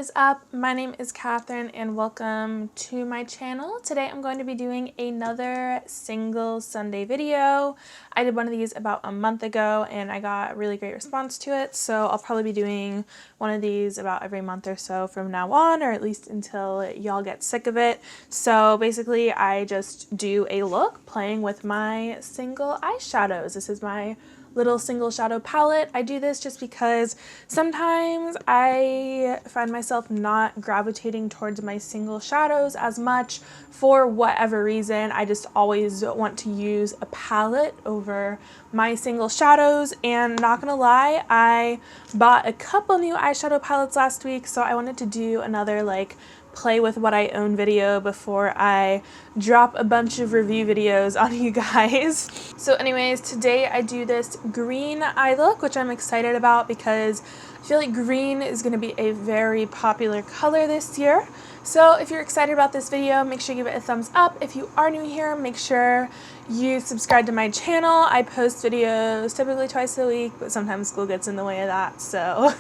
is up? My name is Catherine and welcome to my channel. Today I'm going to be doing another single Sunday video. I did one of these about a month ago and I got a really great response to it, so I'll probably be doing one of these about every month or so from now on, or at least until y'all get sick of it. So basically I just do a look playing with my single eyeshadows. This is my little single shadow palette. I do this just because sometimes I find myself not gravitating towards my single shadows as much for whatever reason. I just always want to use a palette over my single shadows, and not gonna lie, I bought a couple new eyeshadow palettes last week, so I wanted to do another play with what I own video before I drop a bunch of review videos on you guys. So anyways, today I do this green eye look, which I'm excited about because I feel like green is going to be a very popular color this year. So if you're excited about this video, make sure you give it a thumbs up. If you are new here, make sure you subscribe to my channel. I post videos typically twice a week, but sometimes school gets in the way of that. So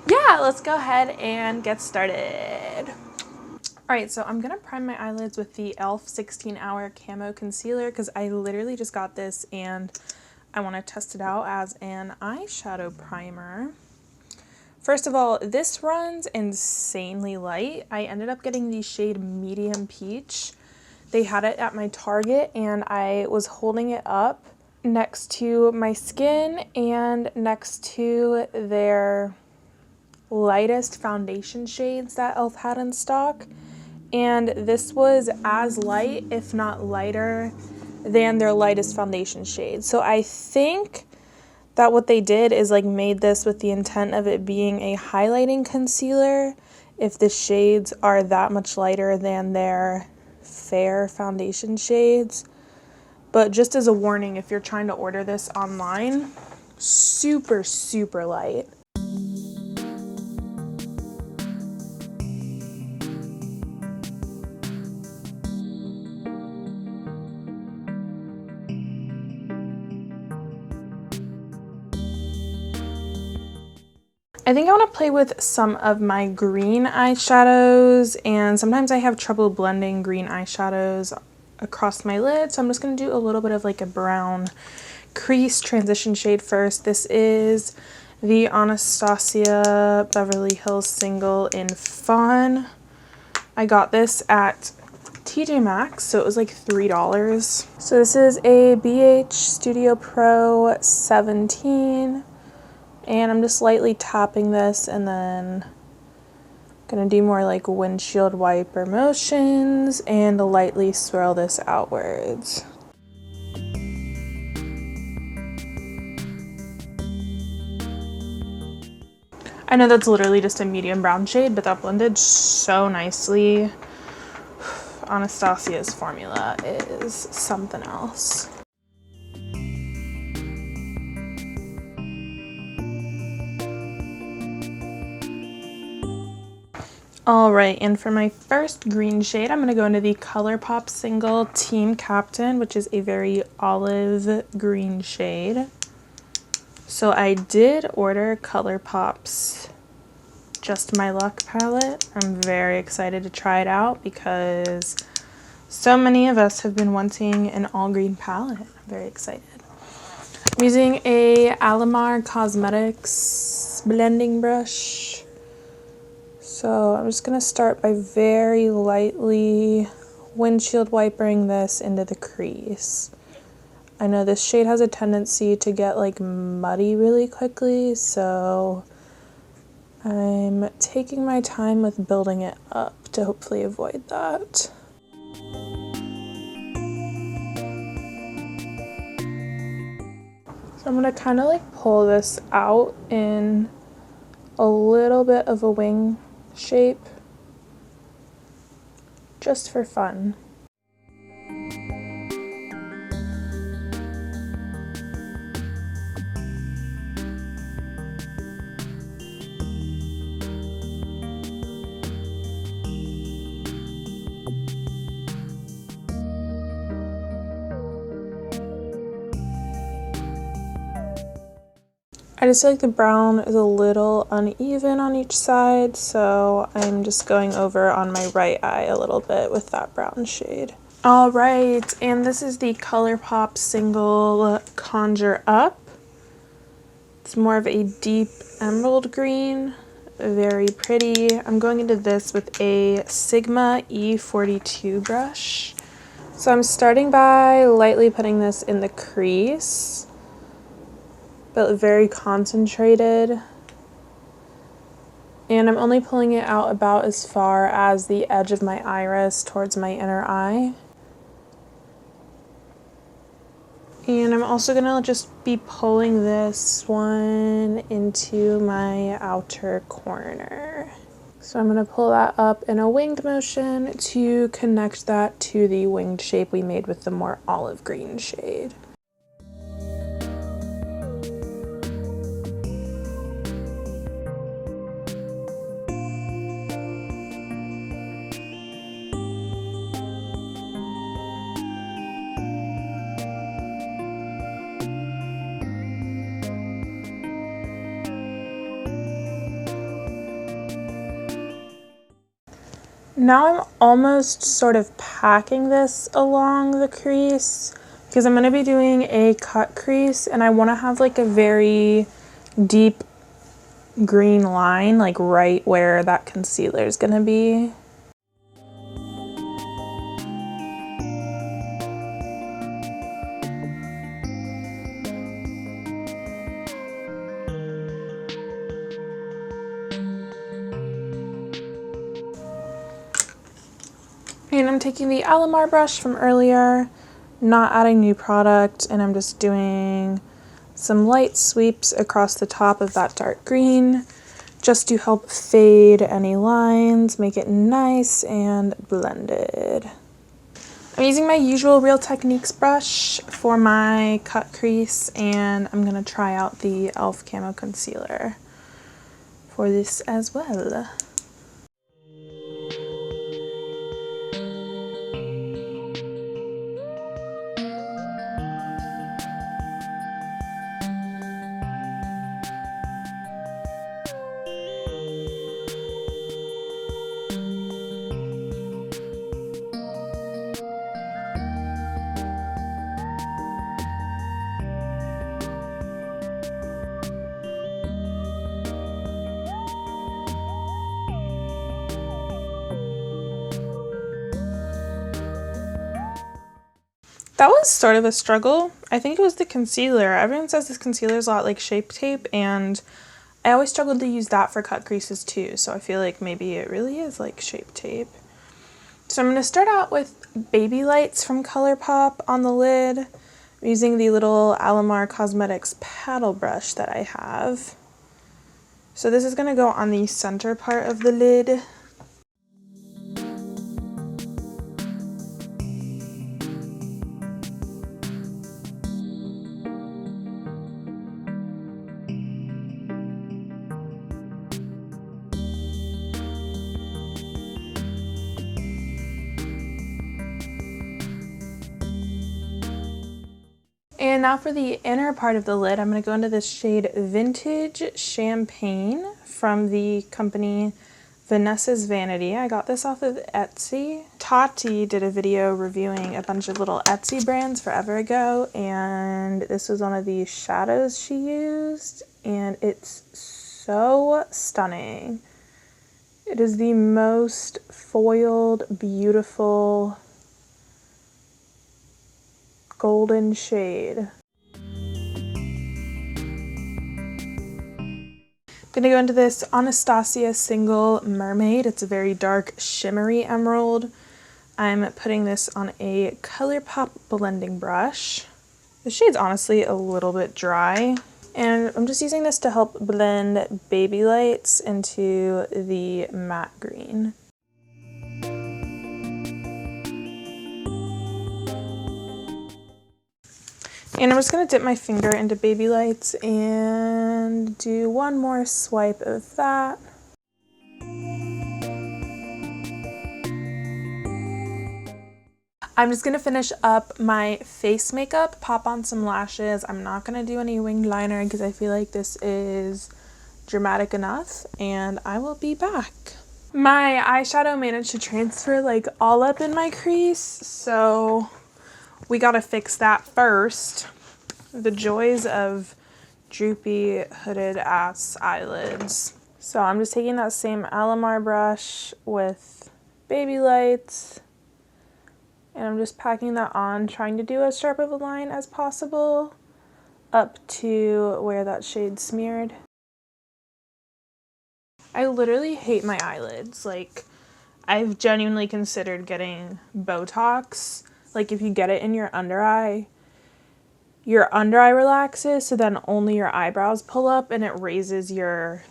yeah, let's go ahead and get started. Alright, so I'm going to prime my eyelids with the e.l.f. 16-Hour Camo Concealer because I literally just got this and I want to test it out as an eyeshadow primer. First of all, this runs insanely light. I ended up getting the shade Medium Peach. They had it at my Target and I was holding it up next to my skin and next to their lightest foundation shades that e.l.f. had in stock. And this was as light, if not lighter, than their lightest foundation shade. So I think that what they did is made this with the intent of it being a highlighting concealer if the shades are that much lighter than their fair foundation shades. But just as a warning, if you're trying to order this online, super, super light. I think I want to play with some of my green eyeshadows, and sometimes I have trouble blending green eyeshadows across my lid, so I'm just going to do a little bit of a brown crease transition shade first. This is the Anastasia Beverly Hills Single in Fawn. I got this at TJ Maxx, so it was $3. So this is a BH Studio Pro 17. And I'm just lightly tapping this and then gonna do more windshield wiper motions and lightly swirl this outwards. I know that's literally just a medium brown shade, but that blended so nicely. Anastasia's formula is something else. Alright, and for my first green shade, I'm going to go into the ColourPop Single Team Captain, which is a very olive green shade. So I did order ColourPop's Just My Luck palette. I'm very excited to try it out because so many of us have been wanting an all-green palette. I'm very excited. I'm using a Alamar Cosmetics blending brush. So I'm just going to start by very lightly windshield wipering this into the crease. I know this shade has a tendency to get muddy really quickly, so I'm taking my time with building it up to hopefully avoid that. So I'm going to kind of pull this out in a little bit of a wing shape, just for fun. I just feel like the brown is a little uneven on each side, so I'm just going over on my right eye a little bit with that brown shade. All right, and this is the ColourPop single Conjure Up. It's more of a deep emerald green, very pretty. I'm going into this with a Sigma E42 brush. So I'm starting by lightly putting this in the crease, but very concentrated. And I'm only pulling it out about as far as the edge of my iris towards my inner eye. And I'm also going to just be pulling this one into my outer corner. So I'm going to pull that up in a winged motion to connect that to the winged shape we made with the more olive green shade. Now I'm almost sort of packing this along the crease because I'm going to be doing a cut crease and I want to have like a very deep green line like right where that concealer is going to be. And I'm taking the Alamar brush from earlier, not adding new product, and I'm just doing some light sweeps across the top of that dark green just to help fade any lines, make it nice and blended. I'm using my usual Real Techniques brush for my cut crease, and I'm going to try out the e.l.f. Camo Concealer for this as well. That was sort of a struggle. I think it was the concealer. Everyone says this concealer is a lot like Shape Tape, and I always struggled to use that for cut creases too, so I feel like maybe it really is like Shape Tape. So I'm going to start out with Baby Lights from ColourPop on the lid. I'm using the little Alamar Cosmetics paddle brush that I have. So this is going to go on the center part of the lid. And now for the inner part of the lid, I'm going to go into this shade Vintage Champagne from the company Vanessa's Vanity. I got this off of Etsy. Tati did a video reviewing a bunch of little Etsy brands forever ago, and this was one of the shadows she used, and it's so stunning. It is the most foiled, beautiful golden shade. I'm gonna go into this Anastasia Single Mermaid. It's a very dark shimmery emerald. I'm putting this on a ColourPop blending brush. The shade's honestly a little bit dry, and I'm just using this to help blend Baby Lights into the matte green. And I'm just going to dip my finger into Baby Lights and do one more swipe of that. I'm just going to finish up my face makeup, pop on some lashes. I'm not going to do any winged liner because I feel like this is dramatic enough, and I will be back. My eyeshadow managed to transfer like all up in my crease, so we got to fix that first. The joys of droopy hooded ass eyelids. So I'm just taking that same Alamar brush with baby lights, and I'm just packing that on, trying to do as sharp of a line as possible up to where that shade smeared. I literally hate my eyelids. Like, I've genuinely considered getting Botox. Like, if you get it in your under eye relaxes, so then only your eyebrows pull up and it raises your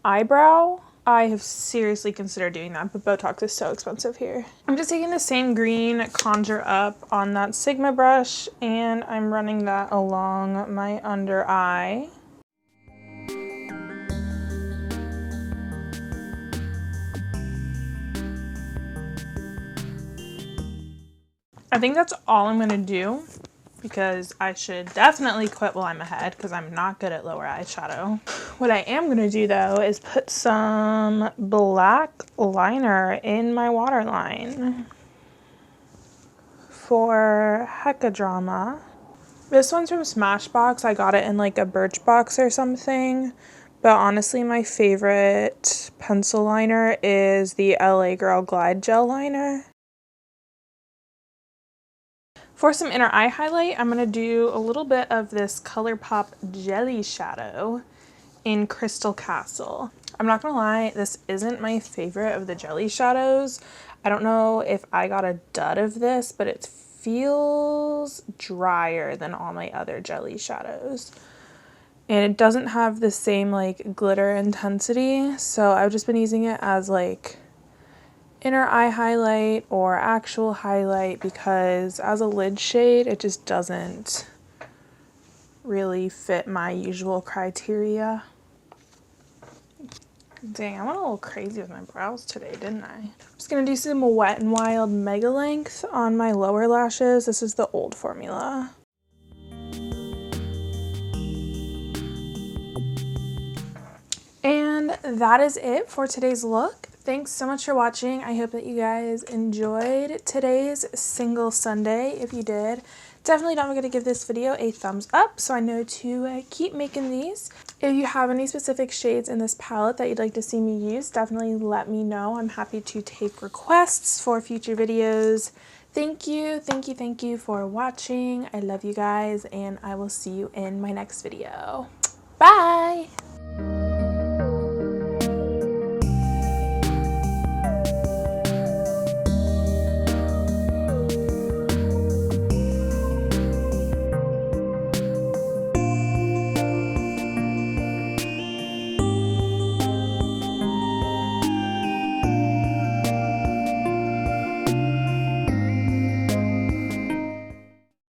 eyebrow. I have seriously considered doing that, but Botox is so expensive here. I'm just taking the same green Conjure Up on that Sigma brush, and I'm running that along my under eye. I think that's all I'm gonna do, because I should definitely quit while I'm ahead because I'm not good at lower eyeshadow. What I am gonna do though is put some black liner in my waterline for Hecka Drama. This one's from Smashbox. I got it in like a Birchbox or something, but honestly my favorite pencil liner is the LA Girl Glide Gel Liner. For some inner eye highlight, I'm going to do a little bit of this ColourPop Jelly Shadow in Crystal Castle. I'm not going to lie, this isn't my favorite of the jelly shadows. I don't know if I got a dud of this, but it feels drier than all my other jelly shadows. And it doesn't have the same like glitter intensity, so I've just been using it as like inner eye highlight or actual highlight, because as a lid shade it just doesn't really fit my usual criteria. Dang, I went a little crazy with my brows today, didn't I? I'm just gonna do some Wet n Wild Mega Length on my lower lashes. This is the old formula. And that is it for today's look. Thanks so much for watching. I hope that you guys enjoyed today's single Sunday. If you did, definitely don't forget to give this video a thumbs up so I know to keep making these. If you have any specific shades in this palette that you'd like to see me use, definitely let me know. I'm happy to take requests for future videos. Thank you for watching. I love you guys, and I will see you in my next video. Bye!